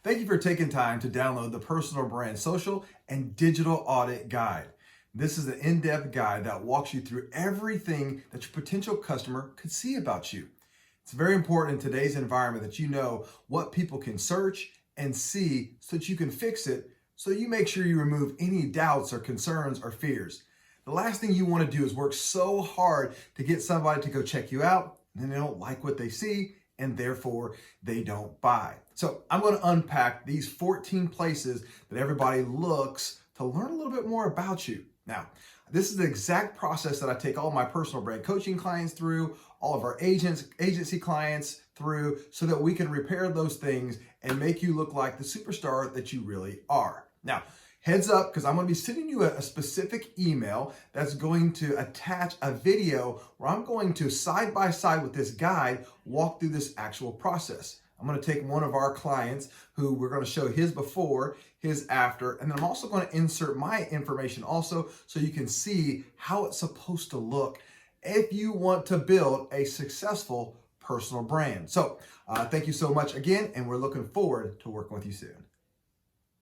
Thank you for taking time to download the Personal Brand Social and Digital Audit Guide. This is an in-depth guide that walks you through everything that your potential customer could see about you. It's very important in today's environment that you know what people can search and see so that you can fix it, so you make sure you remove any doubts or concerns or fears. The last thing you want to do is work so hard to get somebody to go check you out, and then they don't like what they see, and therefore they don't buy. So I'm going to unpack these 14 places that everybody looks to learn a little bit more about you. Now, this is the exact process that I take all my personal brand coaching clients through, all of our agency clients through, so that we can repair those things and make you look like the superstar that you really are. Now, heads up, because I'm going to be sending you a specific email that's going to attach a video where I'm going to side by side with this guide walk through this actual process. I'm going to take one of our clients who we're going to show his before, his after, and then I'm also going to insert my information also so you can see how it's supposed to look if you want to build a successful personal brand. So thank you so much again, and we're looking forward to working with you soon.